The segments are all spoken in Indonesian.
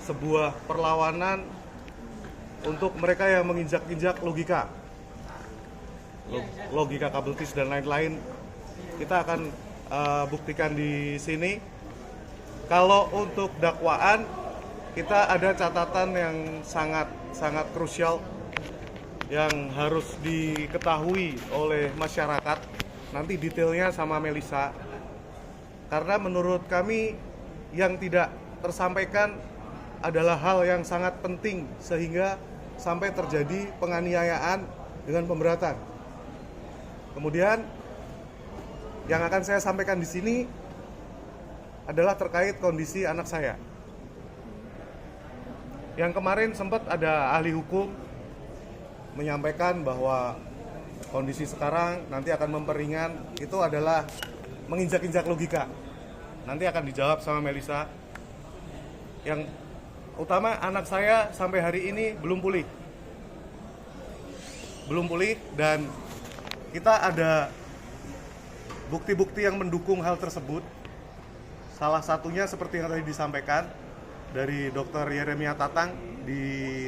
sebuah perlawanan untuk mereka yang menginjak-injak logika kabel tis dan lain-lain. Kita akan buktikan di sini. Kalau untuk dakwaan, kita ada catatan yang sangat krusial yang harus diketahui oleh masyarakat. Nanti detailnya sama Melisa. Karena menurut kami yang tidak tersampaikan adalah hal yang sangat penting sehingga sampai terjadi penganiayaan dengan pemberatan. Kemudian yang akan saya sampaikan di sini adalah terkait kondisi anak saya. Yang kemarin sempat ada ahli hukum menyampaikan bahwa kondisi sekarang nanti akan memperingan, itu adalah menginjak-injak logika. Nanti akan dijawab sama Melisa. Yang utama, anak saya sampai hari ini belum pulih dan kita ada bukti-bukti yang mendukung hal tersebut. Salah satunya seperti yang tadi disampaikan dari Dr. Yeremia Tatang di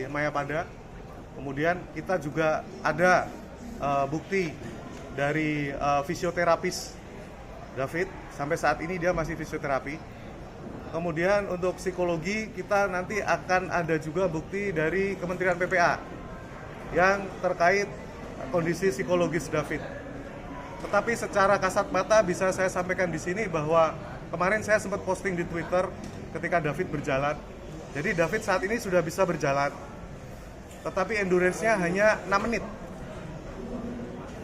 Mayapada. Kemudian kita juga ada bukti dari fisioterapis David. Sampai saat ini dia masih fisioterapi. Kemudian untuk psikologi kita nanti akan ada juga bukti dari Kementerian PPA yang terkait kondisi psikologis David. Tetapi secara kasat mata bisa saya sampaikan di sini bahwa kemarin saya sempat posting di Twitter ketika David berjalan. Jadi David saat ini sudah bisa berjalan, tetapi endurance-nya hanya 6 menit.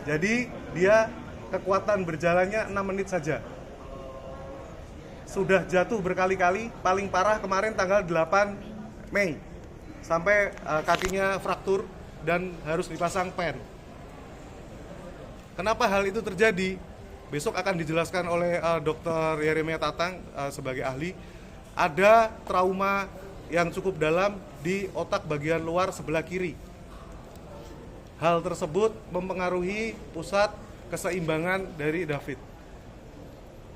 Jadi dia kekuatan berjalannya 6 menit saja. Sudah jatuh berkali-kali, paling parah kemarin tanggal 8 Mei. Sampai kakinya fraktur dan harus dipasang pen. Kenapa hal itu terjadi? Besok akan dijelaskan oleh Dr. Yeremia Tatang sebagai ahli. Ada trauma yang cukup dalam di otak bagian luar sebelah kiri. Hal tersebut mempengaruhi pusat keseimbangan dari David.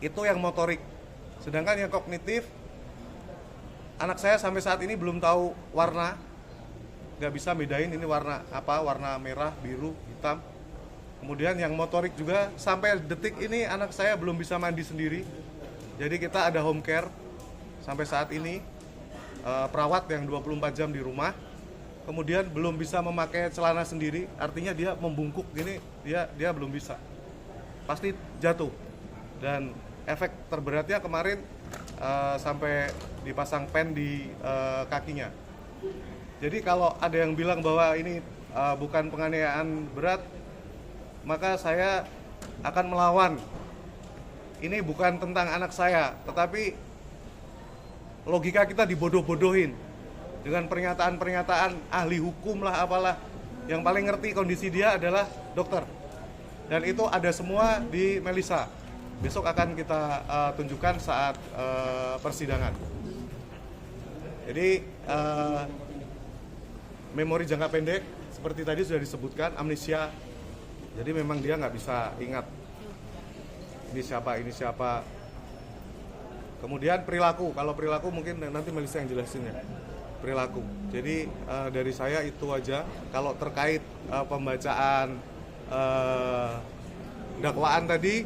Itu yang motorik. Sedangkan yang kognitif, anak saya sampai saat ini belum tahu warna. Nggak bisa bedain ini warna apa, warna merah, biru, hitam. Kemudian yang motorik juga sampai detik ini anak saya belum bisa mandi sendiri. Jadi kita ada home care sampai saat ini, perawat yang 24 jam di rumah. Kemudian belum bisa memakai celana sendiri, artinya dia membungkuk gini, dia belum bisa. Pasti jatuh. Dan efek terberatnya kemarin sampai dipasang pen di kakinya. Jadi kalau ada yang bilang bahwa ini bukan penganiayaan berat, maka saya akan melawan. Ini bukan tentang anak saya, tetapi logika kita dibodoh-bodohin dengan pernyataan-pernyataan ahli hukum lah apalah. Yang paling ngerti kondisi dia adalah dokter. Dan itu ada semua di Melisa. Besok akan kita tunjukkan saat persidangan. Jadi memori jangka pendek seperti tadi sudah disebutkan, amnesia. Jadi memang dia nggak bisa ingat ini siapa. Kemudian perilaku. Kalau perilaku mungkin nanti Melisa yang jelasin ya. Perilaku. Jadi dari saya itu aja. Kalau terkait pembacaan dakwaan tadi,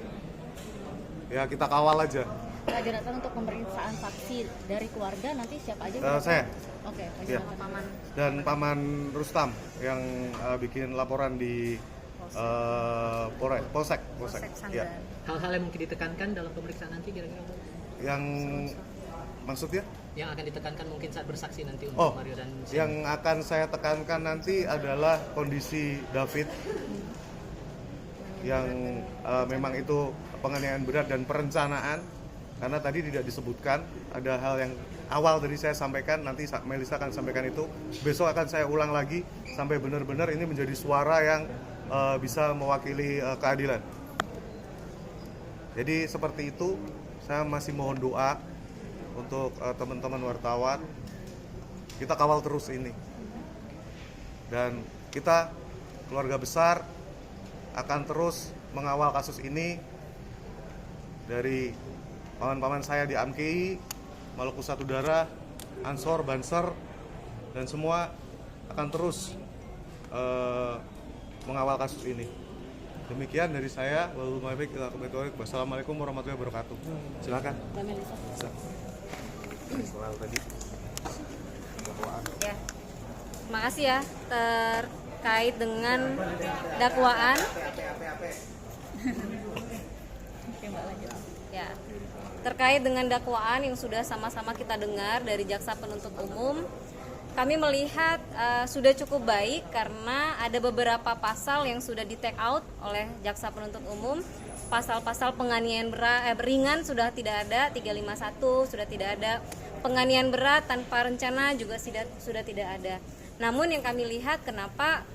ya kita kawal aja. Pak Jonathan, untuk pemeriksaan saksi dari keluarga nanti siapa aja? Saya. Oke, Ya. Paman. Dan Paman Rustam yang bikin laporan di Polsek. Ya. Hal-hal yang mungkin ditekankan dalam pemeriksaan nanti kira-kira? Yang maksudnya? Yang akan ditekankan mungkin saat bersaksi nanti untuk Mario dan Shane. Yang akan saya tekankan nanti adalah kondisi David yang memang itu penganiayaan berat dan perencanaan, karena tadi tidak disebutkan. Ada hal yang awal tadi saya sampaikan, nanti Melisa akan sampaikan itu. Besok akan saya ulang lagi sampai benar-benar ini menjadi suara yang bisa mewakili keadilan. Jadi seperti itu. Saya masih mohon doa untuk teman-teman wartawan. Kita kawal terus ini. Dan kita keluarga besar akan terus mengawal kasus ini dari paman-paman saya di AMKI, Maluku Satu Darah, Ansor, Banser, dan semua akan terus mengawal kasus ini. Demikian dari saya. Wassalamualaikum warahmatullahi wabarakatuh. Silakan. Soal tadi. Ya, terima kasih ya terkait dengan dakwaan. Ya, terkait dengan dakwaan yang sudah sama-sama kita dengar dari jaksa penuntut umum, kami melihat sudah cukup baik karena ada beberapa pasal yang sudah di take out oleh jaksa penuntut umum. Pasal-pasal penganiayaan ringan sudah tidak ada, 351 sudah tidak ada. Penganiayaan berat tanpa rencana juga sudah tidak ada. Namun yang kami lihat kenapa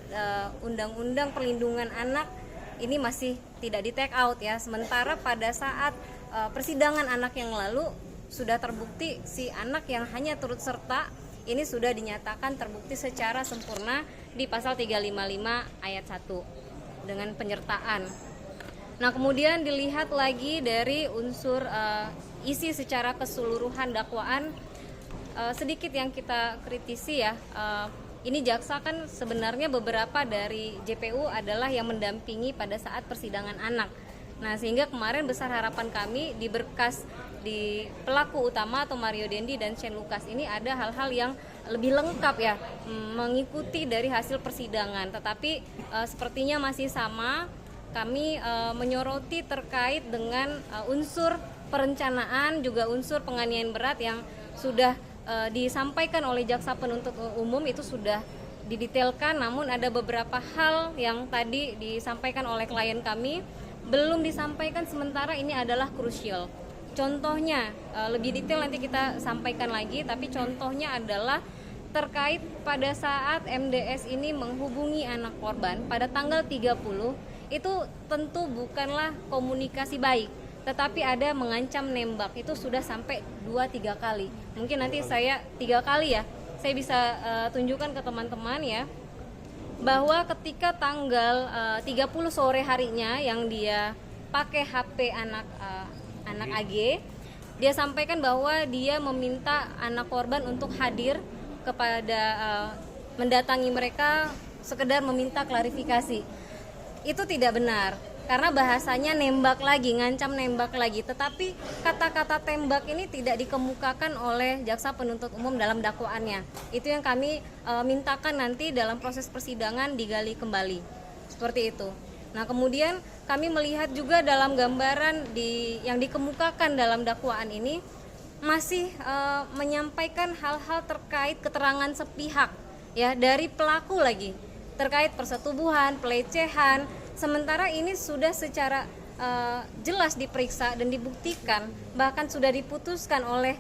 Undang-Undang Perlindungan Anak ini masih tidak di take out ya. Sementara pada saat persidangan anak yang lalu sudah terbukti si anak yang hanya turut serta ini sudah dinyatakan terbukti secara sempurna di pasal 355 ayat 1 dengan penyertaan. Nah, kemudian dilihat lagi dari unsur isi secara keseluruhan dakwaan, sedikit yang kita kritisi ya. Ini jaksa kan sebenarnya beberapa dari JPU adalah yang mendampingi pada saat persidangan anak. Nah, sehingga kemarin besar harapan kami di berkas di pelaku utama atau Mario Dendi dan Shane Lucas ini ada hal-hal yang lebih lengkap ya, mengikuti dari hasil persidangan. Tetapi sepertinya masih sama, kami menyoroti terkait dengan unsur perencanaan juga unsur penganiayaan berat yang sudah disampaikan oleh jaksa penuntut umum itu sudah didetailkan, namun ada beberapa hal yang tadi disampaikan oleh klien kami belum disampaikan, sementara ini adalah krusial. Contohnya lebih detail nanti kita sampaikan lagi, tapi contohnya adalah terkait pada saat MDS ini menghubungi anak korban pada tanggal 30, itu tentu bukanlah komunikasi baik, tetapi ada mengancam nembak, itu sudah sampai 2-3 kali. Mungkin nanti saya 3 kali ya, saya bisa tunjukkan ke teman-teman ya, bahwa ketika tanggal 30 sore harinya yang dia pakai HP anak AG, dia sampaikan bahwa dia meminta anak korban untuk hadir kepada mendatangi mereka sekedar meminta klarifikasi. Itu tidak benar, karena bahasanya nembak lagi, ngancam nembak lagi, tetapi kata-kata tembak ini tidak dikemukakan oleh jaksa penuntut umum dalam dakwaannya. Itu yang kami mintakan nanti dalam proses persidangan digali kembali, seperti itu. Nah, kemudian kami melihat juga dalam gambaran yang dikemukakan dalam dakwaan ini masih menyampaikan hal-hal terkait keterangan sepihak ya dari pelaku lagi, terkait persetubuhan, pelecehan. Sementara ini sudah secara jelas diperiksa dan dibuktikan, bahkan sudah diputuskan oleh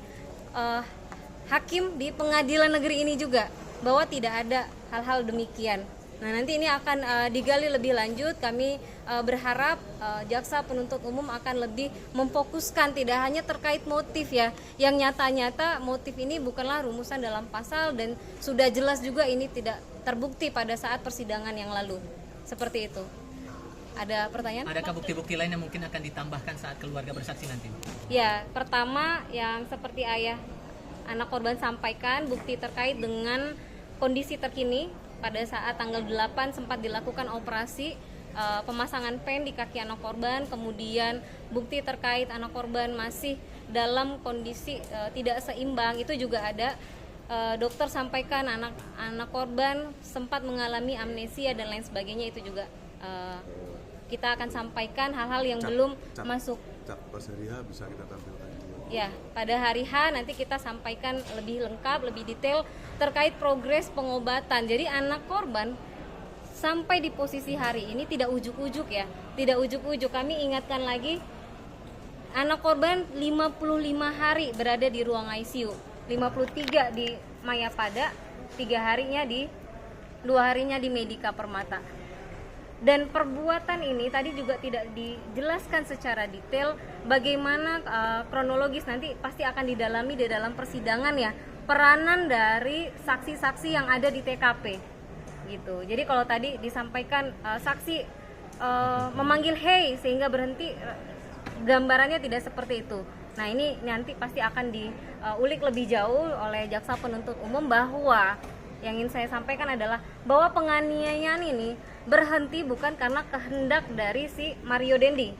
hakim di pengadilan negeri ini juga bahwa tidak ada hal-hal demikian. Nah, nanti ini akan digali lebih lanjut. Kami berharap jaksa penuntut umum akan lebih memfokuskan tidak hanya terkait motif ya, yang nyata-nyata motif ini bukanlah rumusan dalam pasal dan sudah jelas juga ini tidak terbukti pada saat persidangan yang lalu. Seperti itu. Ada pertanyaan? Adakah bukti-bukti lain yang mungkin akan ditambahkan saat keluarga bersaksi nanti? Ya, pertama yang seperti ayah anak korban sampaikan, bukti terkait dengan kondisi terkini pada saat tanggal 8 sempat dilakukan operasi pemasangan pen di kaki anak korban, kemudian bukti terkait anak korban masih dalam kondisi tidak seimbang, itu juga ada. Dokter sampaikan anak korban sempat mengalami amnesia dan lain sebagainya, itu juga kita akan sampaikan hal-hal yang belum masuk. Pas hari H bisa kita tampilkan. Ya, pada hari H nanti kita sampaikan lebih lengkap, lebih detail terkait progres pengobatan. Jadi anak korban sampai di posisi hari ini tidak ujuk-ujuk ya, tidak ujuk-ujuk. Kami ingatkan lagi, anak korban 55 hari berada di ruang ICU, 53 di Mayapada, 2 harinya di Medika Permata. Dan perbuatan ini tadi juga tidak dijelaskan secara detail bagaimana kronologis, nanti pasti akan didalami di dalam persidangan ya, peranan dari saksi-saksi yang ada di TKP gitu. Jadi kalau tadi disampaikan saksi memanggil hey sehingga berhenti, gambarannya tidak seperti itu. Nah ini nanti pasti akan diulik lebih jauh oleh jaksa penuntut umum, bahwa yang ingin saya sampaikan adalah bahwa penganiayaan ini berhenti bukan karena kehendak dari si Mario Dendi,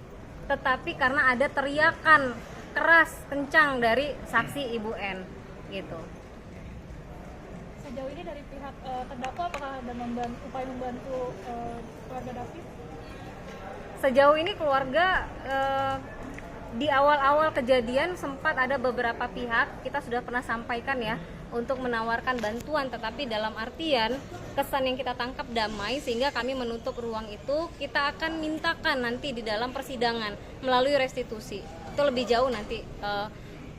tetapi karena ada teriakan keras kencang dari saksi Ibu N gitu. Sejauh ini dari pihak terdakwa apakah ada upaya membantu keluarga David? Sejauh ini keluarga di awal-awal kejadian sempat ada beberapa pihak, kita sudah pernah sampaikan ya, untuk menawarkan bantuan, tetapi dalam artian kesan yang kita tangkap damai, sehingga kami menutup ruang itu. Kita akan mintakan nanti di dalam persidangan melalui restitusi. Itu lebih jauh nanti.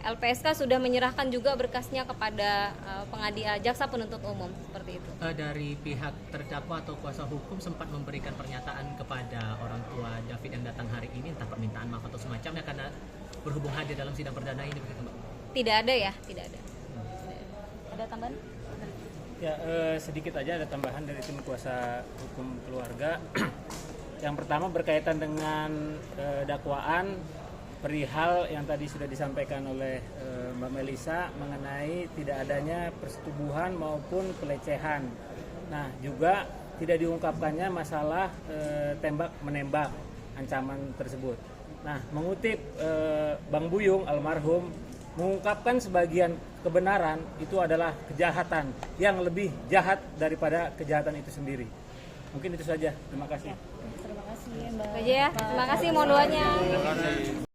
LPSK sudah menyerahkan juga berkasnya kepada jaksa penuntut umum, seperti itu. Dari pihak terdakwa atau kuasa hukum sempat memberikan pernyataan kepada orang tua David yang datang hari ini, entah permintaan maaf atau semacamnya, karena berhubung hadir dalam sidang perdana ini, begitu Mbak? Tidak ada ya, tidak ada. Ada tambahan? Ya, sedikit aja ada tambahan dari tim kuasa hukum keluarga. Yang pertama berkaitan dengan dakwaan perihal yang tadi sudah disampaikan oleh Mbak Melisa mengenai tidak adanya persetubuhan maupun pelecehan. Nah, juga tidak diungkapkannya masalah tembak menembak ancaman tersebut. Nah, mengutip Bang Buyung almarhum mengungkapkan sebagian kebenaran itu adalah kejahatan yang lebih jahat daripada kejahatan itu sendiri. Mungkin itu saja. Terima kasih. Terima kasih Mbak. Aja ya. Terima kasih, mohon doanya.